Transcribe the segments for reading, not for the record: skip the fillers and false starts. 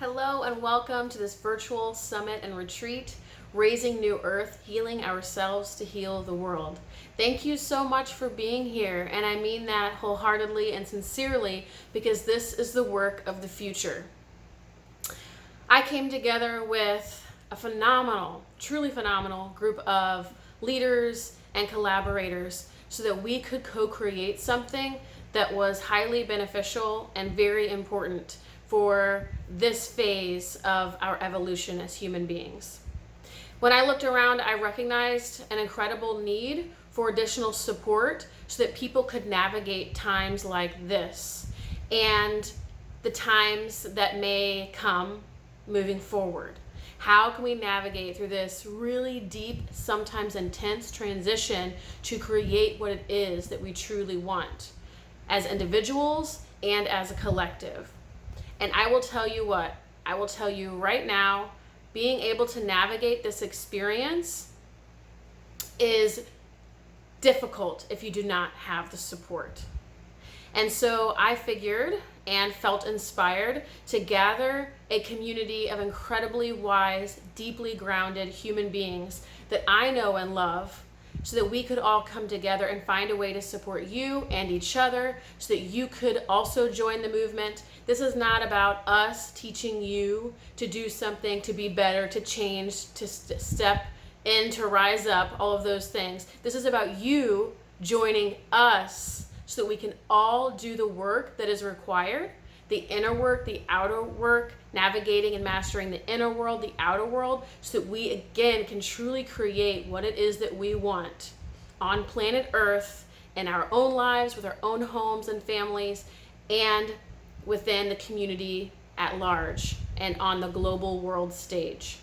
Hello and welcome to this virtual summit and retreat, Raising New Earth, Healing Ourselves to Heal the World. Thank you so much for being here, and I mean that wholeheartedly and sincerely because this is the work of the future. I came together with a phenomenal, truly phenomenal group of leaders and collaborators so that we could co-create something that was highly beneficial and very important for this phase of our evolution as human beings. When I looked around, I recognized an incredible need for additional support so that people could navigate times like this and the times that may come moving forward. How can we navigate through this really deep, sometimes intense transition to create what it is that we truly want as individuals and as a collective? And I will tell you what, I will tell you right now, being able to navigate this experience is difficult if you do not have the support. And so I figured and felt inspired to gather a community of incredibly wise, deeply grounded human beings that I know and love, so that we could all come together and find a way to support you and each other so that you could also join the movement. This is not about us teaching you to do something, to be better, to change, to step in, to rise up, all of those things. This is about you joining us so that we can all do the work that is required, the inner work, the outer work, navigating and mastering the inner world, the outer world, so that we again can truly create what it is that we want on planet Earth, in our own lives, with our own homes and families, and within the community at large and on the global world stage.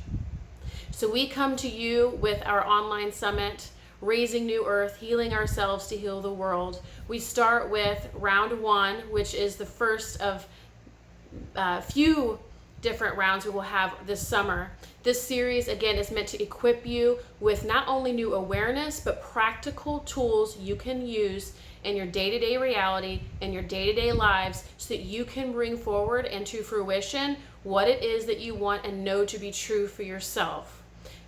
So we come to you with our online summit, Raising New Earth, Healing Ourselves to Heal the World. We start with round one, which is the first of a few different rounds we will have this summer. This series, again, is meant to equip you with not only new awareness, but practical tools you can use in your day-to-day reality, in your day-to-day lives, so that you can bring forward and to fruition what it is that you want and know to be true for yourself.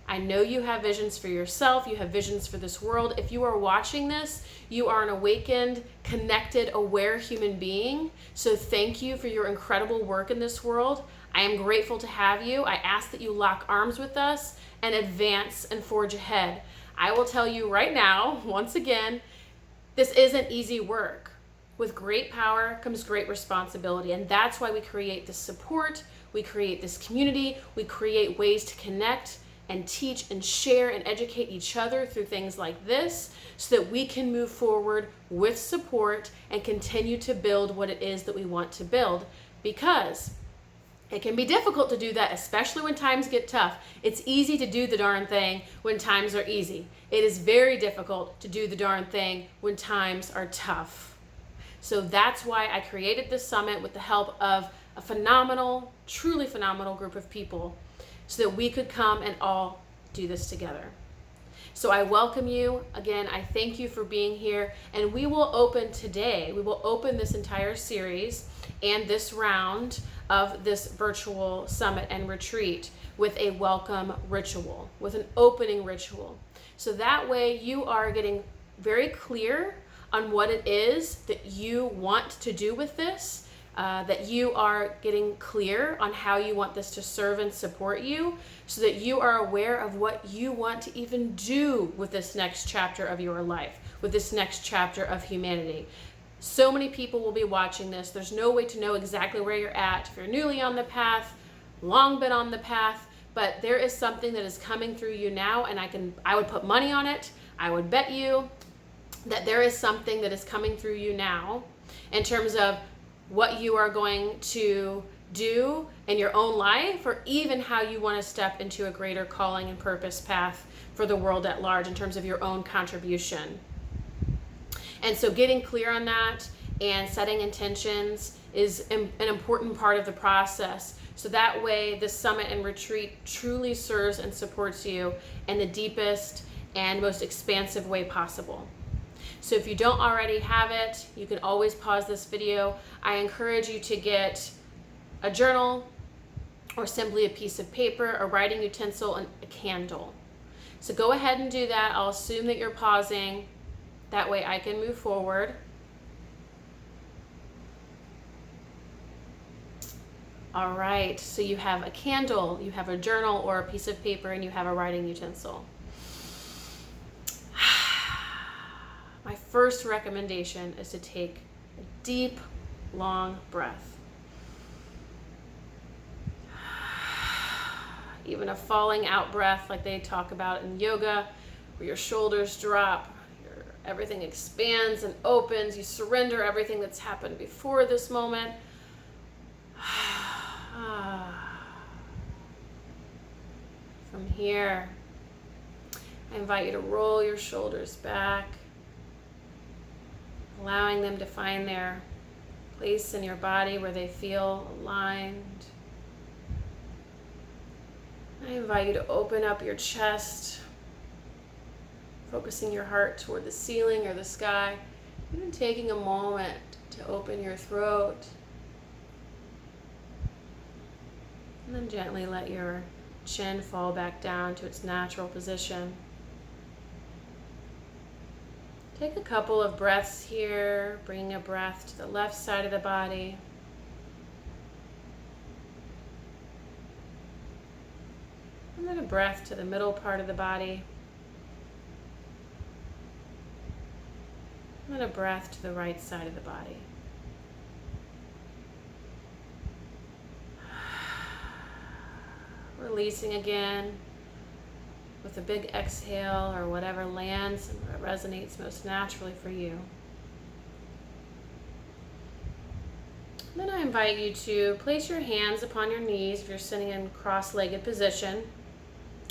I know you have visions for yourself, you have visions for this world. If you are watching this, you are an awakened, connected, aware human being. So thank you for your incredible work in this world. I am grateful to have you. I ask that you lock arms with us and advance and forge ahead. I will tell you right now, once again, this isn't easy work. With great power comes great responsibility, and that's why we create this support, we create this community, we create ways to connect and teach and share and educate each other through things like this so that we can move forward with support and continue to build what it is that we want to build, because it can be difficult to do that, especially when times get tough. It's easy to do the darn thing when times are easy. It is very difficult to do the darn thing when times are tough. So that's why I created this summit with the help of a phenomenal, truly phenomenal group of people, so that we could come and all do this together. So I welcome you. Again, I thank you for being here. And we will open today, we will open this entire series and this round of this virtual summit and retreat with a welcome ritual, with an opening ritual. So that way you are getting very clear on what it is that you want to do with this, that you are getting clear on how you want this to serve and support you, so that you are aware of what you want to even do with this next chapter of your life, with this next chapter of humanity. So many people will be watching this. There's no way to know exactly where you're at. If you're newly on the path, long been on the path, but there is something that is coming through you now, and I would put money on it. I would bet you that there is something that is coming through you now in terms of what you are going to do in your own life, or even how you want to step into a greater calling and purpose path for the world at large in terms of your own contribution. And so getting clear on that and setting intentions is an important part of the process. So that way the summit and retreat truly serves and supports you in the deepest and most expansive way possible. So if you don't already have it, you can always pause this video. I encourage you to get a journal, or simply a piece of paper, a writing utensil, and a candle. So go ahead and do that. I'll assume that you're pausing. That way I can move forward. All right, so you have a candle, you have a journal or a piece of paper, and you have a writing utensil. My first recommendation is to take a deep, long breath. Even a falling out breath like they talk about in yoga, where your shoulders drop, everything expands and opens, you surrender everything that's happened before this moment. From here, I invite you to roll your shoulders back, allowing them to find their place in your body where they feel aligned. I invite you to open up your chest, focusing your heart toward the ceiling or the sky, even taking a moment to open your throat. And then gently let your chin fall back down to its natural position. Take a couple of breaths here, bringing a breath to the left side of the body. And then a breath to the middle part of the body. And then a breath to the right side of the body. Releasing again with a big exhale or whatever lands and resonates most naturally for you. And then I invite you to place your hands upon your knees if you're sitting in cross-legged position,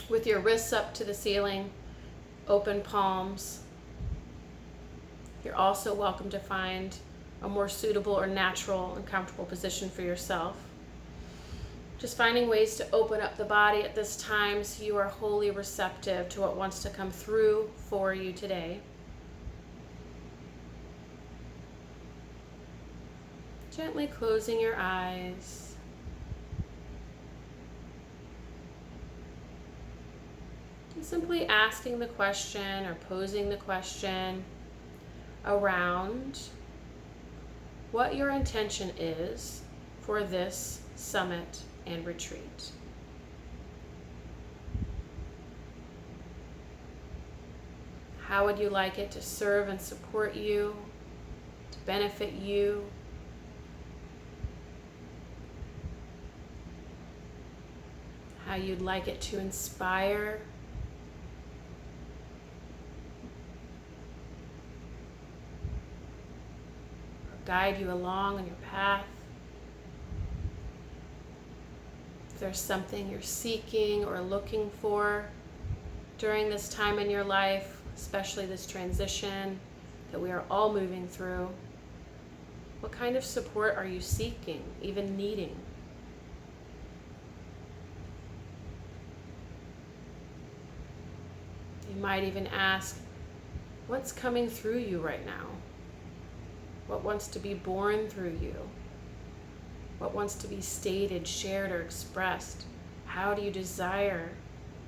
with your wrists up to the ceiling, open palms. You're also welcome to find a more suitable or natural and comfortable position for yourself. Just finding ways to open up the body at this time so you are wholly receptive to what wants to come through for you today. Gently closing your eyes. And simply asking the question or posing the question around what your intention is for this summit and retreat. How would you like it to serve and support you, to benefit you? How you'd like it to inspire, or guide you along on your path. If there's something you're seeking or looking for during this time in your life, especially this transition that we are all moving through, what kind of support are you seeking, even needing? You might even ask, what's coming through you right now? What wants to be born through you? What wants to be stated, shared, or expressed? How do you desire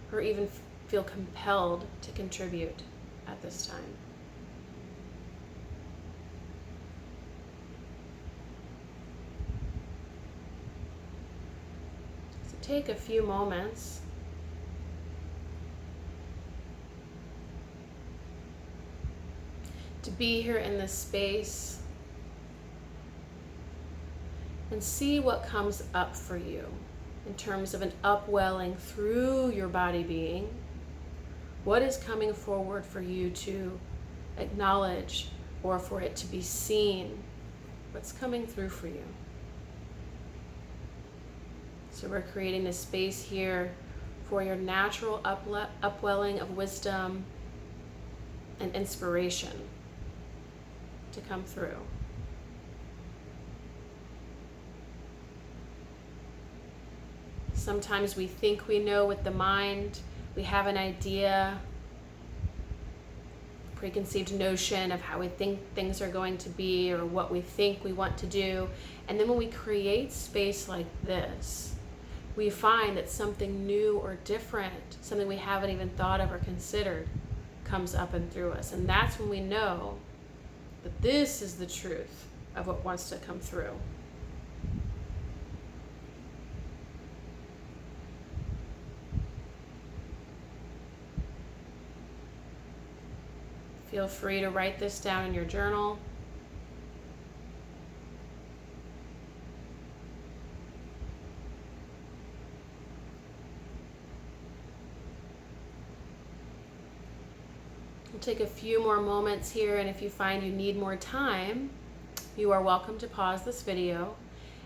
or even feel compelled to contribute at this time? So take a few moments to be here in this space and see what comes up for you in terms of an upwelling through your body being. What is coming forward for you to acknowledge or for it to be seen? What's coming through for you? So we're creating this space here for your natural upwelling of wisdom and inspiration to come through. Sometimes we think we know with the mind, we have an idea, preconceived notion of how we think things are going to be or what we think we want to do. And then when we create space like this, we find that something new or different, something we haven't even thought of or considered, comes up and through us. And that's when we know that this is the truth of what wants to come through. Feel free to write this down in your journal. We'll take a few more moments here, and if you find you need more time, you are welcome to pause this video,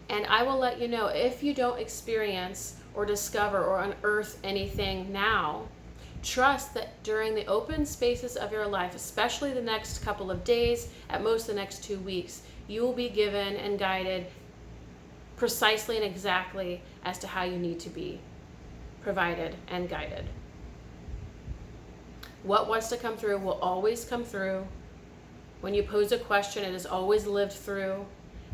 and I will let you know if you don't experience or discover or unearth anything now. Trust that during the open spaces of your life, especially the next couple of days, at most the next 2 weeks, you will be given and guided precisely and exactly as to how you need to be provided and guided. What wants to come through will always come through. When you pose a question, it is always lived through,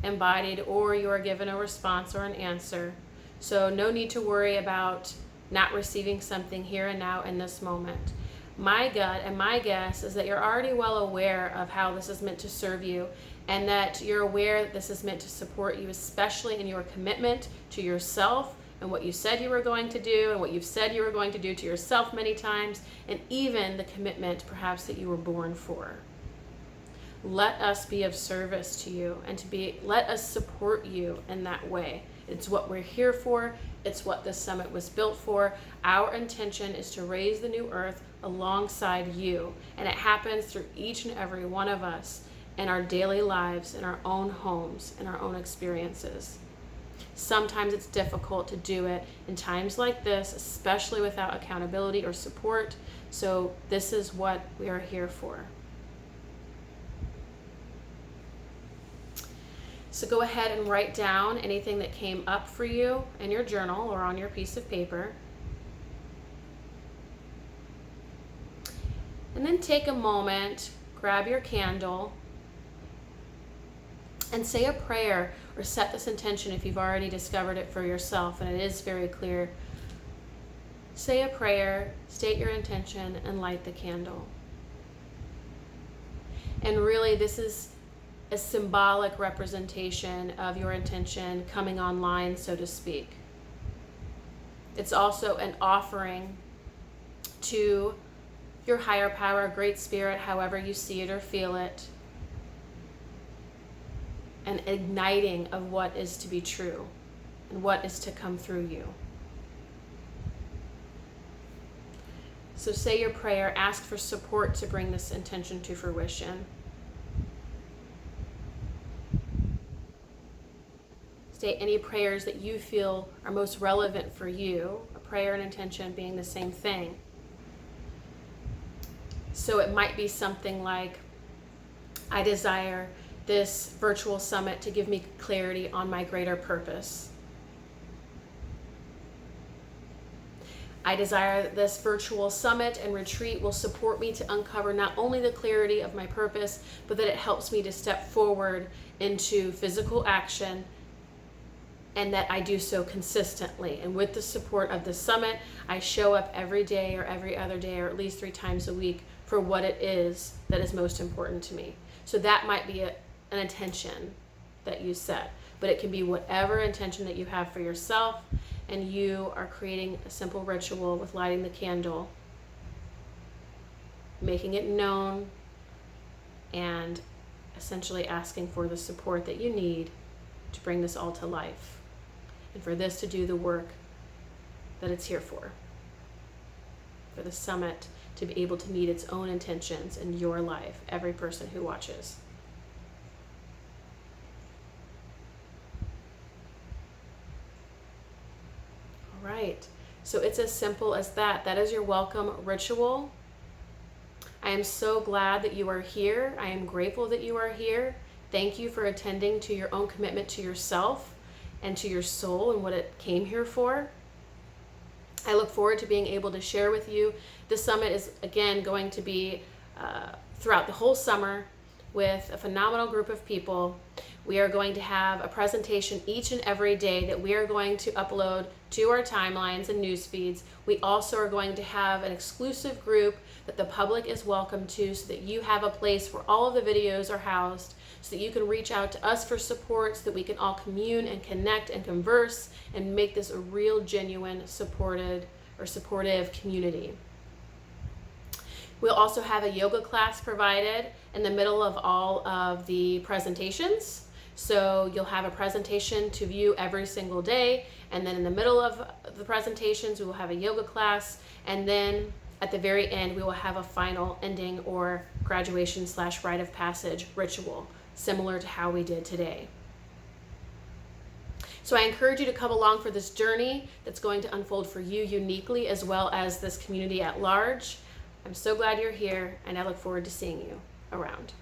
embodied, or you are given a response or an answer. So no need to worry about not receiving something here and now in this moment. My gut and my guess is that you're already well aware of how this is meant to serve you, and that you're aware that this is meant to support you, especially in your commitment to yourself and what you said you were going to do and what you've said you were going to do to yourself many times, and even the commitment perhaps that you were born for. Let us be of service to you, and let us support you in that way. It's what we're here for. It's what this summit was built for. Our intention is to raise the new earth alongside you, and it happens through each and every one of us in our daily lives, in our own homes, in our own experiences. Sometimes it's difficult to do it in times like this, especially without accountability or support. So this is what we are here for. So go ahead and write down anything that came up for you in your journal or on your piece of paper. And then take a moment, grab your candle, and say a prayer or set this intention if you've already discovered it for yourself, and it is very clear. Say a prayer, state your intention, and light the candle. And really, this is a symbolic representation of your intention coming online, so to speak. It's also an offering to your higher power, great spirit, however you see it or feel it, an igniting of what is to be true and what is to come through you. So say your prayer, ask for support to bring this intention to fruition. State any prayers that you feel are most relevant for you, a prayer and intention being the same thing. So it might be something like, I desire this virtual summit to give me clarity on my greater purpose. I desire that this virtual summit and retreat will support me to uncover not only the clarity of my purpose, but that it helps me to step forward into physical action, and that I do so consistently. And with the support of the summit, I show up every day or every other day or at least 3 times a week for what it is that is most important to me. So that might be an intention that you set, but it can be whatever intention that you have for yourself, and you are creating a simple ritual with lighting the candle, making it known, and essentially asking for the support that you need to bring this all to life, and for this to do the work that it's here for the summit to be able to meet its own intentions in your life, every person who watches. All right, so it's as simple as that. That is your welcome ritual. I am so glad that you are here. I am grateful that you are here. Thank you for attending to your own commitment to yourself and to your soul and what it came here for. I look forward to being able to share with you. This summit is, again, going to be throughout the whole summer, with a phenomenal group of people. We are going to have a presentation each and every day that we are going to upload to our timelines and news feeds. We also are going to have an exclusive group that the public is welcome to, so that you have a place where all of the videos are housed, so that you can reach out to us for support, so that we can all commune and connect and converse and make this a real, genuine, supportive community. We'll also have a yoga class provided in the middle of all of the presentations. So you'll have a presentation to view every single day, and then in the middle of the presentations we will have a yoga class, and then at the very end we will have a final ending or graduation / rite of passage ritual, similar to how we did today. So I encourage you to come along for this journey that's going to unfold for you uniquely, as well as this community at large. I'm so glad you're here, and I look forward to seeing you around.